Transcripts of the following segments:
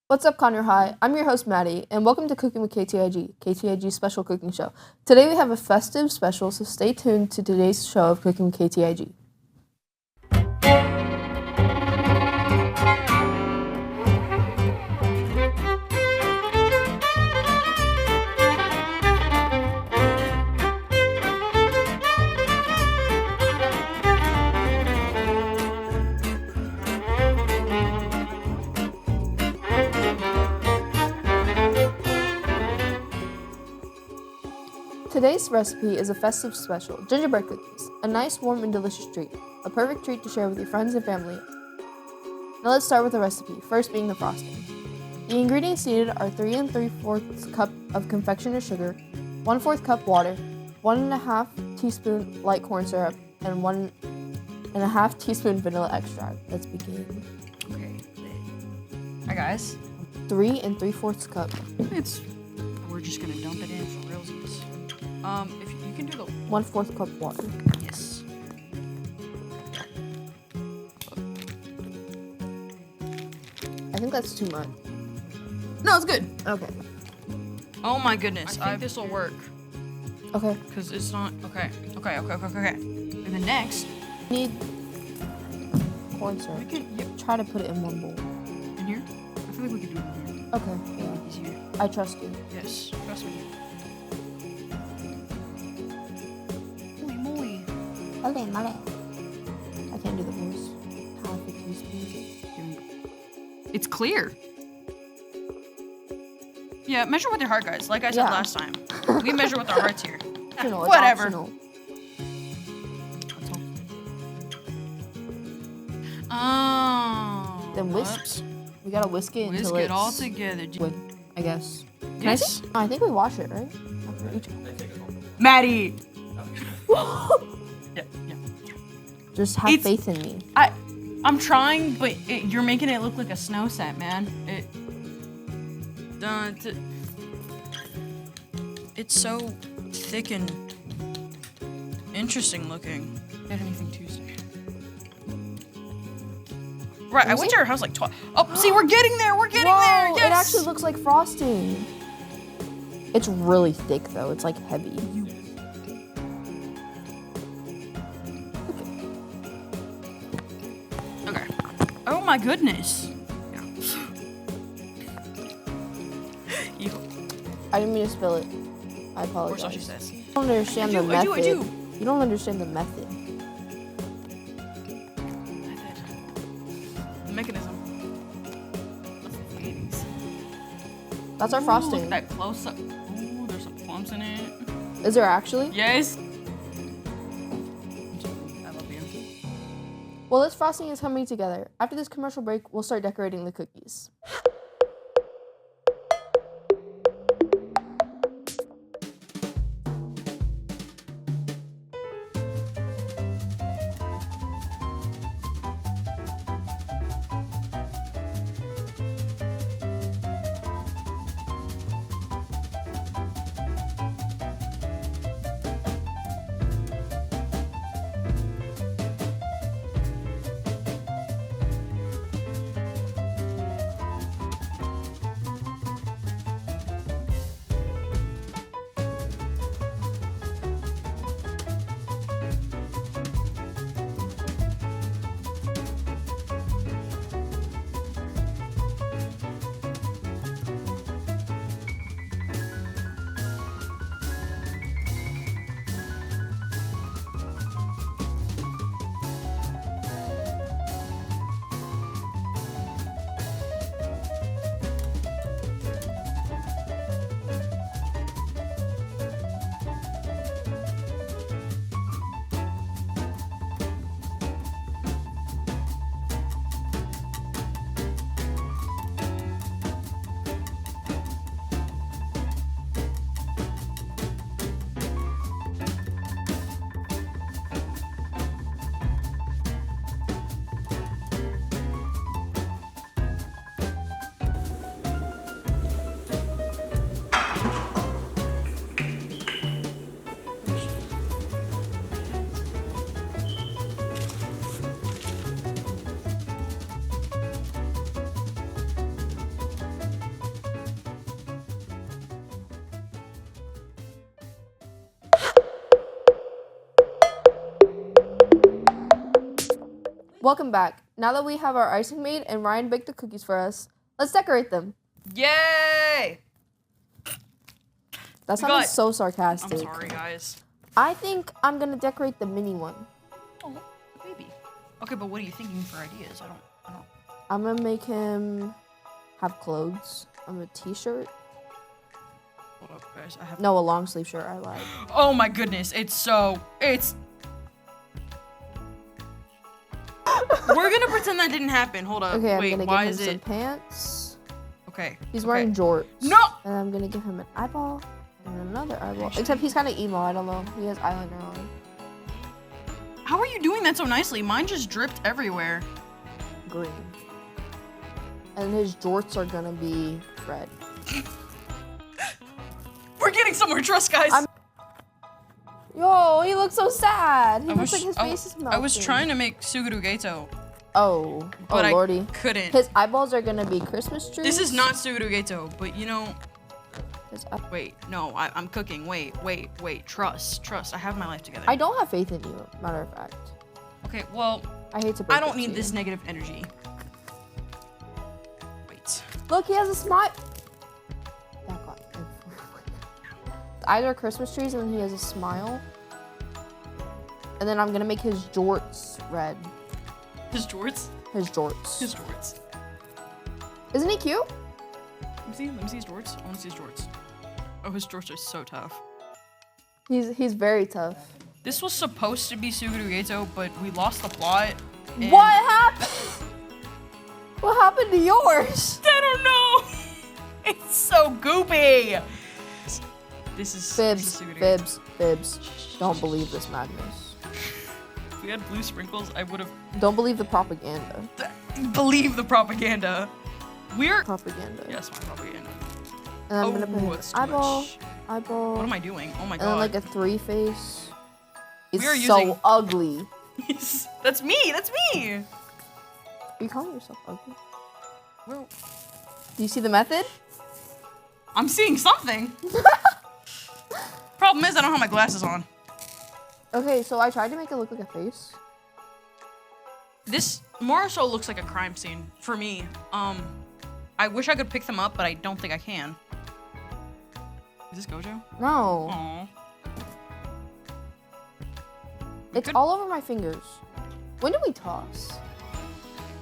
What's up, Conner High? I'm your host, Maddie, and welcome to Cooking with KTIG, KTIG's special cooking show. Today we have a festive special, so stay tuned to today's show of Cooking with KTIG. Today's recipe is a festive special, gingerbread cookies, a nice, warm, and delicious treat, a perfect treat to share with your friends and family. Now let's start with the recipe, first being the frosting. The ingredients needed are 3 3/4 cup of confectioner sugar, 1/4 cup water, 1½ teaspoon light corn syrup, and 1½ teaspoon vanilla extract. Let's begin. Okay. Hi guys. 3 3/4 cup. We're just gonna dump it in for realsies. If you can do the 1/4 cup water. yes. I think that's too much. No, it's good. Okay. Oh my goodness, I think this will work Okay. because it's not okay. Okay. And then next, Need corn syrup. we can Try to put it in one bowl. in here. I feel like we can do it in here. Okay, yeah. Easier. I trust you. Yes, trust me. Holy moly! Male. I can't do the voice. Half a teaspoon. It's clear. Yeah, measure with your heart, guys. Like I said Yeah. last time, we measure with our hearts here. Optional, it's Whatever. optional. Oh. Then whisk. whoops. We gotta whisk it Whisk until it it's all together. good, I guess. Can Yes. I see? I think we wash it, right? After each. Maddie. Yeah. Just have It's- faith in me. I'm trying, but you're making it look like a snow set, man. It's so thick and interesting looking. Get anything Tuesday. Right, I went to her house like 12. Oh, see, we're getting there. We're getting there. Whoa, Yes. it actually looks like frosting. It's really thick though. It's like heavy. Okay. Oh my goodness. You. I didn't mean to spill it. I Of course, apologize. all she says. You don't understand the I method. do. You don't understand the method. The mechanism. That's our Ooh, frosting. look at that close up. Ooh, there's some clumps in it. Is there actually? Yes. I love you. Well, this frosting is coming together. After this commercial break, we'll start decorating the cookies. Welcome back. Now that we have our icing made and Ryan baked the cookies for us, let's decorate them. Yay! That sounded so sarcastic. I'm sorry, guys. I think I'm gonna decorate the mini one. Oh, baby. Okay, but what are you thinking for ideas? I don't. I'm gonna make him have clothes. A t-shirt. Hold up, guys. I have. No, a long sleeve shirt. I lied. Oh my goodness! It's. We're gonna pretend that didn't happen. Hold up. Okay, wait. I'm gonna Why give is him it? some pants. Okay. He's wearing jorts. No. And I'm gonna give him an eyeball and another eyeball. Except he's kind of emo. I don't know. He has eyeliner on. How are you doing that so nicely? Mine just dripped everywhere. Green. And his jorts are gonna be red. We're getting somewhere. Trust, guys. Yo, he looks so sad. He looks like his face is melting. I was trying to make Suguru Geto. Oh, but lordy. I couldn't. His eyeballs are gonna be Christmas trees. This is not Suguru Geto, but you know. Wait, no, I'm cooking. Wait. Trust. I have my life together. I don't have faith in you, matter of fact. Okay, well. I hate to break I don't it to need you. this negative energy. Wait. Look, he has a smile. Either Christmas trees and then he has a smile. And then I'm gonna make his jorts red. His jorts? His jorts. His jorts. Isn't he cute? Let me see his jorts. I want to see his jorts. Oh, his jorts are so tough. He's very tough. This was supposed to be Suguru Geto, but we lost the plot. What happened? What happened to yours? I don't know. It's so goopy. This is Fibs. Don't believe this madness. If we had blue sprinkles, I would have. Don't believe the propaganda. Believe the propaganda. We're propaganda. Yes, my propaganda. And I'm gonna put an eyeball. What am I doing? Oh my god. And then like a 3 face. It's we are so using... ugly. That's me. Are you calling yourself ugly? Well, do you see the method? I'm seeing something. Problem is, I don't have my glasses on. Okay, so I tried to make it look like a face. This more so looks like a crime scene for me. I wish I could pick them up, but I don't think I can. Is this Gojo? No. Aww. It's all over my fingers. When do we toss?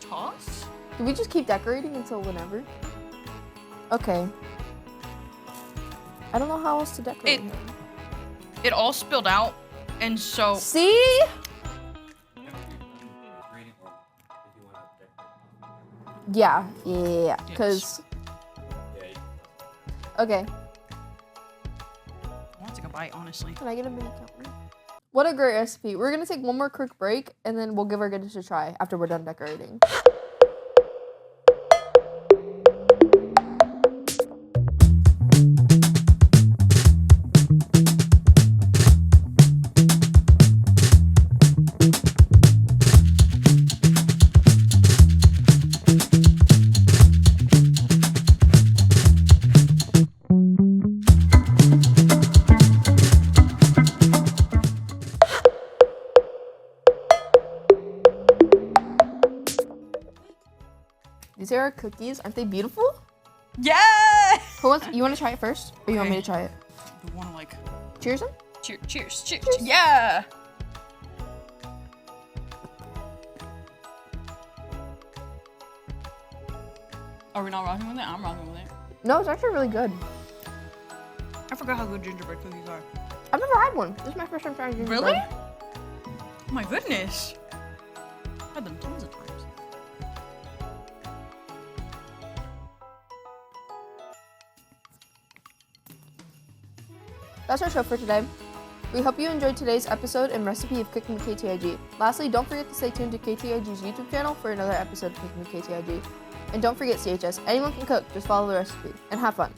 Toss? Do we just keep decorating until whenever? Okay. I don't know how else to decorate him. It all spilled out, and so... See? Yeah. Because... Okay. I want to take a bite, honestly. Can I get a mini counter? What a great recipe. We're gonna take one more quick break, and then we'll give our goodies a try after we're done decorating. These are our cookies. Aren't they beautiful? Yeah! You want to try it first? Or you want me to try it? I want to like... Cheers them? Cheers. Yeah! Are we not rocking with it? I'm rocking with it. No, it's actually really good. I forgot how good gingerbread cookies are. I've never had one. This is my first time trying gingerbread. Really? Oh my goodness. I've had them tons of times. That's our show for today. We hope you enjoyed today's episode and recipe of Cooking with KTIG. Lastly, don't forget to stay tuned to KTIG's YouTube channel for another episode of Cooking with KTIG. And don't forget CHS, anyone can cook, just follow the recipe. And have fun.